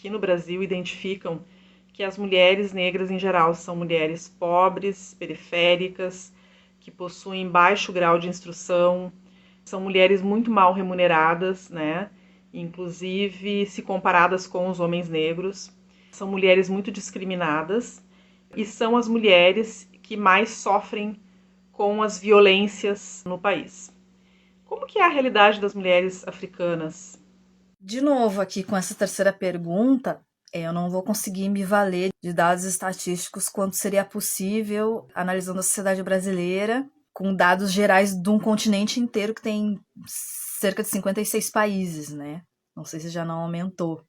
aqui no Brasil identificam que as mulheres negras em geral são mulheres pobres, periféricas, que possuem baixo grau de instrução, são mulheres muito mal remuneradas, né? Inclusive se comparadas com os homens negros, são mulheres muito discriminadas e são as mulheres que mais sofrem com as violências no país. Como que é a realidade das mulheres africanas? De novo, aqui com essa terceira pergunta, eu não vou conseguir me valer de dados estatísticos quanto seria possível analisando a sociedade brasileira com dados gerais de um continente inteiro que tem cerca de 56 países, né? Não sei se já não aumentou.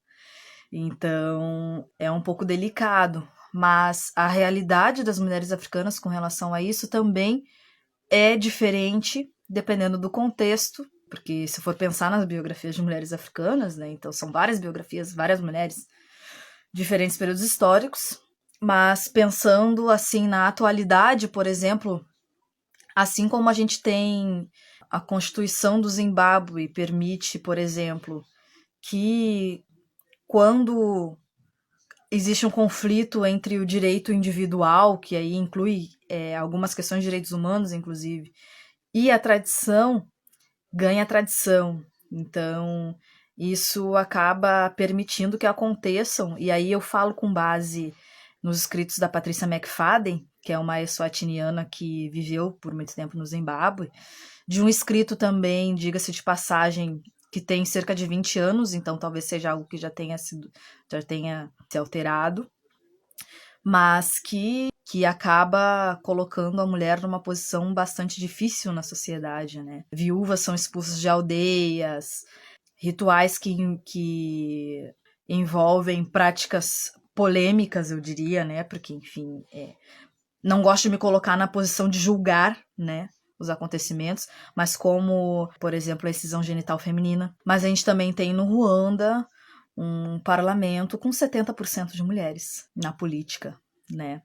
Então, é um pouco delicado. Mas a realidade das mulheres africanas com relação a isso também é diferente dependendo do contexto, porque se for pensar nas biografias de mulheres africanas, né, então são várias biografias, várias mulheres, diferentes períodos históricos, mas pensando assim na atualidade, por exemplo, assim como a gente tem a Constituição do Zimbábue permite, por exemplo, que quando existe um conflito entre o direito individual, que aí inclui algumas questões de direitos humanos, inclusive, e a tradição, ganha tradição. Então, isso acaba permitindo que aconteçam, e aí eu falo com base nos escritos da Patrícia McFadden, que é uma eswatiniana que viveu por muito tempo no Zimbábue, de um escrito também, diga-se de passagem, que tem cerca de 20 anos, então talvez seja algo que já tenha se alterado, mas que acaba colocando a mulher numa posição bastante difícil na sociedade, né? Viúvas são expulsas de aldeias, rituais que envolvem práticas polêmicas, eu diria, né? Porque, enfim, não gosto de me colocar na posição de julgar, né? Os acontecimentos, mas como, por exemplo, a excisão genital feminina. Mas a gente também tem no Ruanda um parlamento com 70% de mulheres na política, né?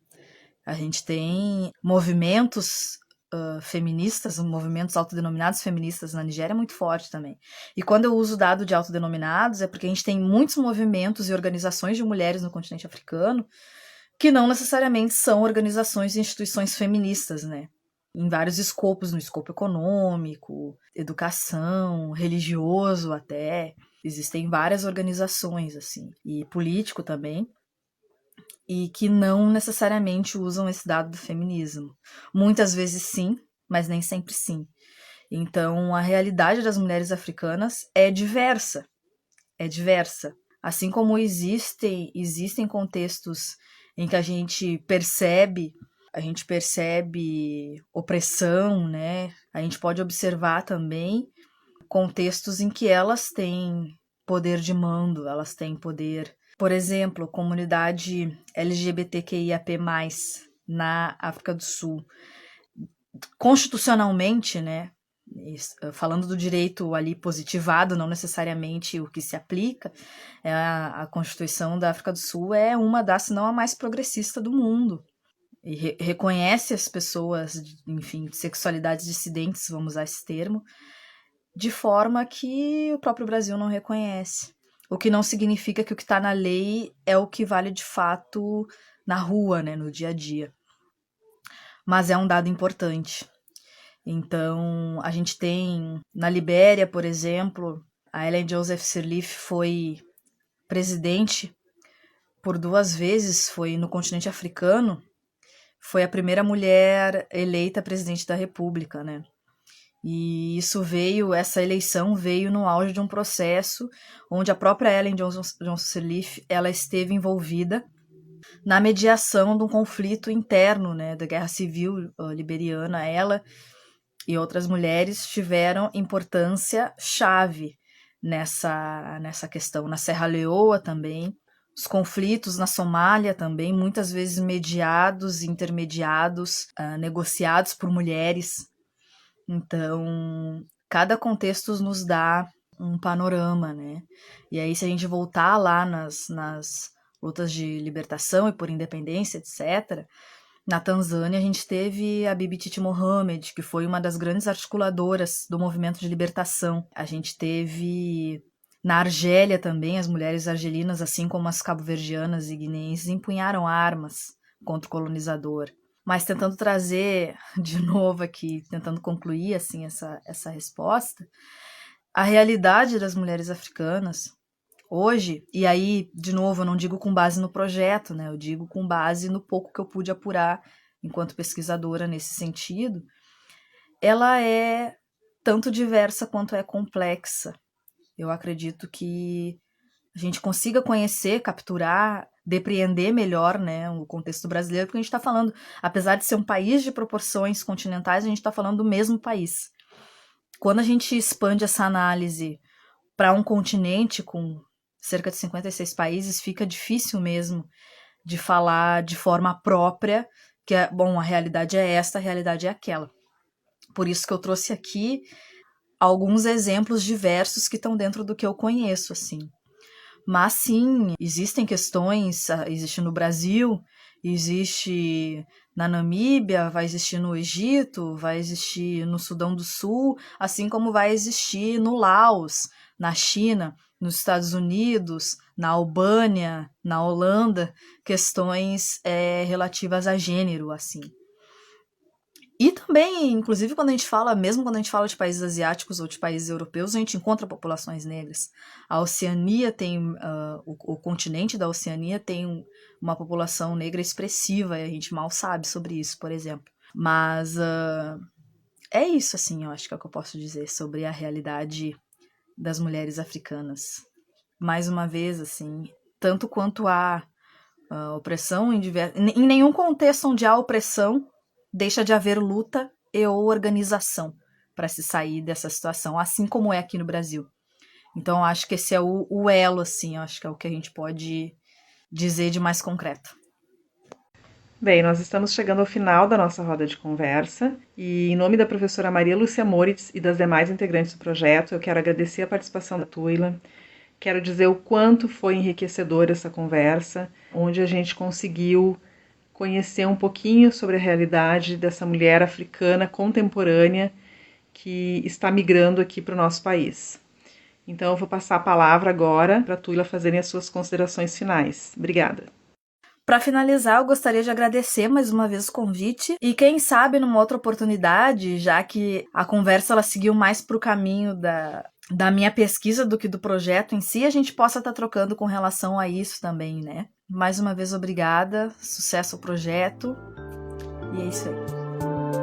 A gente tem movimentos feministas, movimentos autodenominados feministas na Nigéria muito forte também. E quando eu uso o dado de autodenominados é porque a gente tem muitos movimentos e organizações de mulheres no continente africano que não necessariamente são organizações e instituições feministas, né? Em vários escopos, no escopo econômico, educação, religioso até. Existem várias organizações, assim, e político também, e que não necessariamente usam esse dado do feminismo. Muitas vezes sim, mas nem sempre sim. Então, a realidade das mulheres africanas é diversa, é diversa. Assim como existem contextos em que a gente percebe opressão, né? A gente pode observar também contextos em que elas têm poder de mando, elas têm poder. Por exemplo, comunidade LGBTQIAP+, na África do Sul. Constitucionalmente, né, falando do direito ali positivado, não necessariamente o que se aplica, a Constituição da África do Sul é uma das, se não a mais progressista do mundo. E reconhece as pessoas, enfim, de sexualidades dissidentes, vamos usar esse termo, de forma que o próprio Brasil não reconhece. O que não significa que o que está na lei é o que vale de fato na rua, né, no dia a dia. Mas é um dado importante. Então, a gente tem na Libéria, por exemplo, a Ellen Joseph Sirleaf foi presidente por 2 vezes, foi no continente africano, foi a primeira mulher eleita presidente da República, né? E essa eleição veio no auge de um processo onde a própria Ellen Johnson Sirleaf, ela esteve envolvida na mediação de um conflito interno, né, da guerra civil liberiana. Ela e outras mulheres tiveram importância chave nessa questão. Na Serra Leoa também, os conflitos na Somália também, muitas vezes mediados, intermediados, negociados por mulheres. Então, cada contexto nos dá um panorama, né? E aí, se a gente voltar lá nas lutas de libertação e por independência, etc., na Tanzânia, a gente teve a Bibi Titi Mohamed, que foi uma das grandes articuladoras do movimento de libertação. A gente teve Na Argélia também, as mulheres argelinas, assim como as cabo-verdianas e guineenses, empunharam armas contra o colonizador. Mas tentando trazer, de novo aqui, tentando concluir assim essa resposta, a realidade das mulheres africanas hoje, e aí, de novo, eu não digo com base no projeto, né? Eu digo com base no pouco que eu pude apurar enquanto pesquisadora nesse sentido, ela é tanto diversa quanto é complexa. Eu acredito que a gente consiga conhecer, capturar, depreender melhor, né, o contexto brasileiro, porque a gente está falando, apesar de ser um país de proporções continentais, a gente está falando do mesmo país. Quando a gente expande essa análise para um continente com cerca de 56 países, fica difícil mesmo de falar de forma própria que, bom, a realidade é esta, a realidade é aquela. Por isso que eu trouxe aqui alguns exemplos diversos que estão dentro do que eu conheço, assim. Mas sim, existem questões, existe no Brasil, existe na Namíbia, vai existir no Egito, vai existir no Sudão do Sul, assim como vai existir no Laos, na China, nos Estados Unidos, na Albânia, na Holanda, questões relativas a gênero, assim. E também, inclusive, mesmo quando a gente fala de países asiáticos ou de países europeus, a gente encontra populações negras. A Oceania tem, o continente da Oceania tem uma população negra expressiva e a gente mal sabe sobre isso, por exemplo. Mas é isso, assim, eu acho que é o que eu posso dizer sobre a realidade das mulheres africanas. Mais uma vez, assim, tanto quanto há opressão em nenhum contexto onde há opressão, deixa de haver luta e ou organização para se sair dessa situação, assim como é aqui no Brasil. Então, acho que esse é o elo, assim, acho que é o que a gente pode dizer de mais concreto. Bem, nós estamos chegando ao final da nossa roda de conversa e, em nome da professora Maria Lúcia Moritz e das demais integrantes do projeto, eu quero agradecer a participação da Tuila. Quero dizer o quanto foi enriquecedora essa conversa, onde a gente conseguiu conhecer um pouquinho sobre a realidade dessa mulher africana contemporânea que está migrando aqui para o nosso país. Então, eu vou passar a palavra agora para a Tuila fazerem as suas considerações finais. Obrigada. Para finalizar, eu gostaria de agradecer mais uma vez o convite e quem sabe numa outra oportunidade, já que a conversa ela seguiu mais para o caminho da minha pesquisa do que do projeto em si, a gente possa estar trocando com relação a isso também, né? Mais uma vez, obrigada, sucesso ao projeto e é isso aí.